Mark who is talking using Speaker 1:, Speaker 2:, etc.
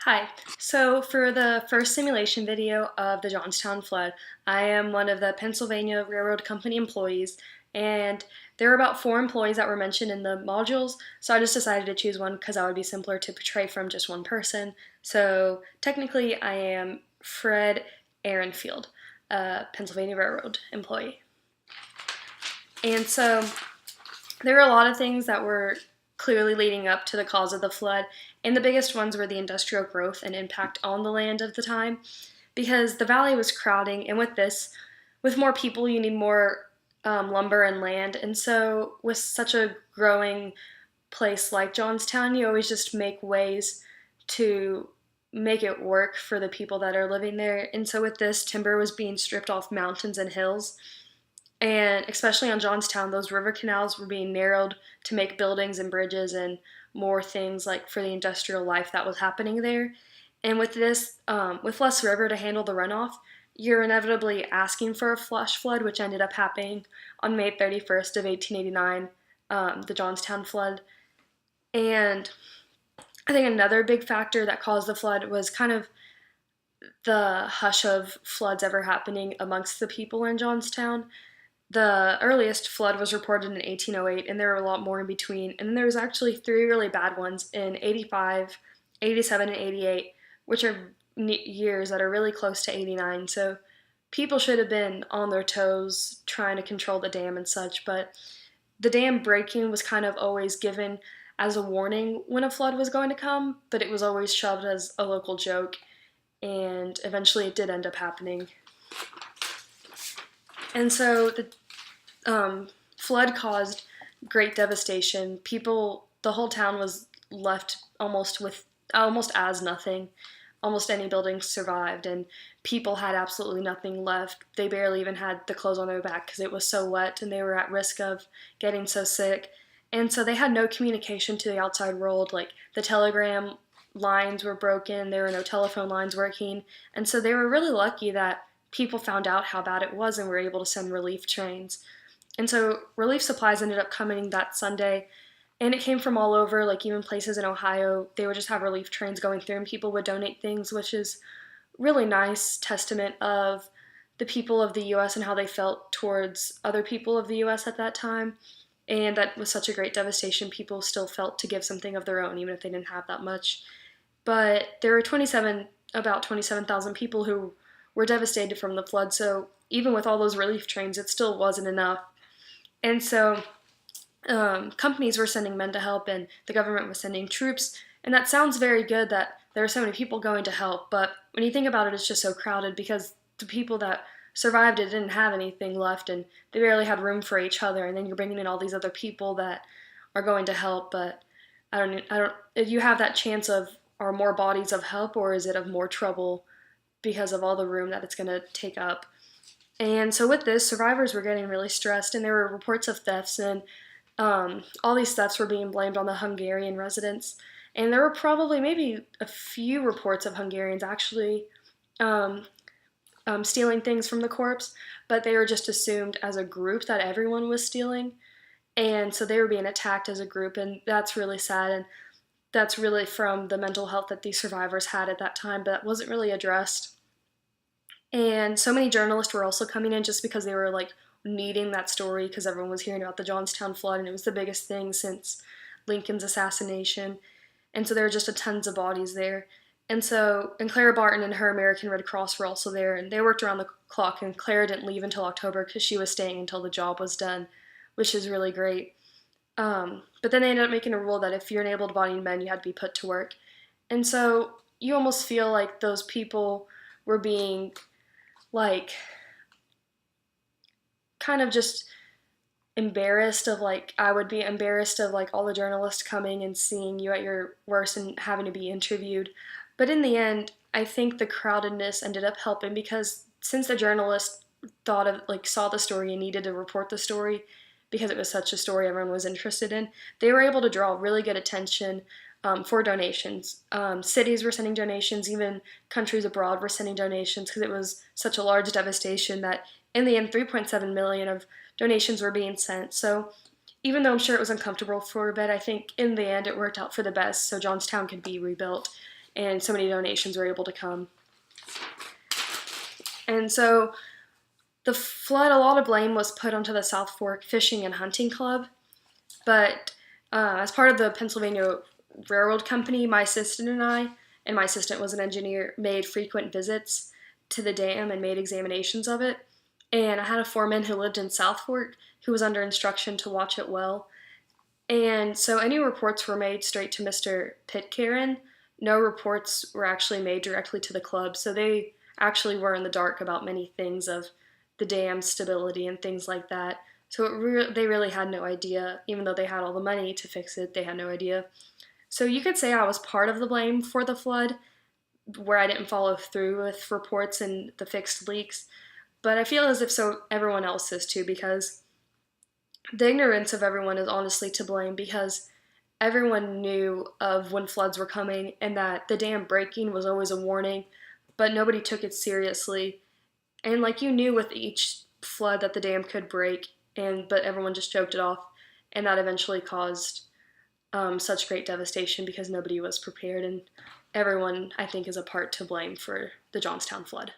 Speaker 1: Hi. So for the first simulation video of the Johnstown flood, I am one of the Pennsylvania Railroad Company employees, and there were about 4 employees that were mentioned in the modules, so I just decided to choose one because that would be simpler to portray from just one person. So technically, I am Fred Aaronfield, a Pennsylvania Railroad employee. And so there were a lot of things that were clearly leading up to the cause of the flood, and the biggest ones were the industrial growth and impact on the land of the time, because the valley was crowding, and with more people, you need more lumber and land, and so with such a growing place like Johnstown, you always just make ways to make it work for the people that are living there, and so with this, timber was being stripped off mountains and hills, and especially on Johnstown, those river canals were being narrowed to make buildings and bridges and more things like for the industrial life that was happening there. And with this, with less river to handle the runoff, you're inevitably asking for a flash flood, which ended up happening on May 31st of 1889, the Johnstown flood. And I think another big factor that caused the flood was kind of the hush of floods ever happening amongst the people in Johnstown. The earliest flood was reported in 1808, and there were a lot more in between. And then there was actually 3 really bad ones in 85, 87, and 88, which are years that are really close to 89. So people should have been on their toes trying to control the dam and such, but the dam breaking was kind of always given as a warning when a flood was going to come, but it was always shoved as a local joke, and eventually it did end up happening. And so the flood caused great devastation. The whole town was left almost as nothing. Almost any buildings survived, and people had absolutely nothing left. They barely even had the clothes on their back because it was so wet, and they were at risk of getting so sick. And so they had no communication to the outside world. Like the telegram lines were broken, there were no telephone lines working, and so they were really lucky that people found out how bad it was and were able to send relief trains. And so relief supplies ended up coming that Sunday, and it came from all over, like even places in Ohio. They would just have relief trains going through, and people would donate things, which is really nice testament of the people of the U.S. and how they felt towards other people of the U.S. at that time. And that was such a great devastation. People still felt to give something of their own, even if they didn't have that much. But there were about 27,000 people who were devastated from the flood. So even with all those relief trains, it still wasn't enough. And so companies were sending men to help, and the government was sending troops. And that sounds very good that there are so many people going to help. But when you think about it, it's just so crowded because the people that survived it didn't have anything left, and they barely had room for each other. And then you're bringing in all these other people that are going to help. But I don't. If you have that chance of, are more bodies of help, or is it of more trouble because of all the room that it's going to take up? And so with this, survivors were getting really stressed, and there were reports of thefts, and all these thefts were being blamed on the Hungarian residents. And there were probably maybe a few reports of Hungarians actually stealing things from the corpse, but they were just assumed as a group that everyone was stealing. And so they were being attacked as a group, and that's really sad. And that's really from the mental health that these survivors had at that time, but that wasn't really addressed. And so many journalists were also coming in just because they were like needing that story because everyone was hearing about the Johnstown flood, and it was the biggest thing since Lincoln's assassination. And so there were just tons of bodies there. And Clara Barton and her American Red Cross were also there, and they worked around the clock, and Clara didn't leave until October because she was staying until the job was done, which is really great. But then they ended up making a rule that if you're an able-bodied man, you had to be put to work. And so you almost feel like those people were being, like, kind of just embarrassed of, like, I would be embarrassed of, like, all the journalists coming and seeing you at your worst and having to be interviewed. But in the end, I think the crowdedness ended up helping because since the journalists saw the story and needed to report the story, because it was such a story everyone was interested in, they were able to draw really good attention for donations. Cities were sending donations, even countries abroad were sending donations because it was such a large devastation that in the end 3.7 million of donations were being sent. So even though I'm sure it was uncomfortable for a bit, I think in the end it worked out for the best so Johnstown could be rebuilt. and so many donations were able to come. And so the flood, a lot of blame was put onto the South Fork Fishing and Hunting Club, but as part of the Pennsylvania Railroad Company, my assistant and I, and my assistant was an engineer, made frequent visits to the dam and made examinations of it. And I had a foreman who lived in South Fork who was under instruction to watch it well. And so any reports were made straight to Mr. Pitcairn. No reports were actually made directly to the club, so they actually were in the dark about many things of the dam stability and things like that. So they really had no idea, even though they had all the money to fix it, they had no idea. So you could say I was part of the blame for the flood, where I didn't follow through with reports and the fixed leaks. But I feel as if so everyone else is too, because the ignorance of everyone is honestly to blame, because everyone knew of when floods were coming and that the dam breaking was always a warning, but nobody took it seriously. And like you knew with each flood that the dam could break, but everyone just joked it off, and that eventually caused such great devastation because nobody was prepared. And everyone, I think, is a part to blame for the Johnstown flood.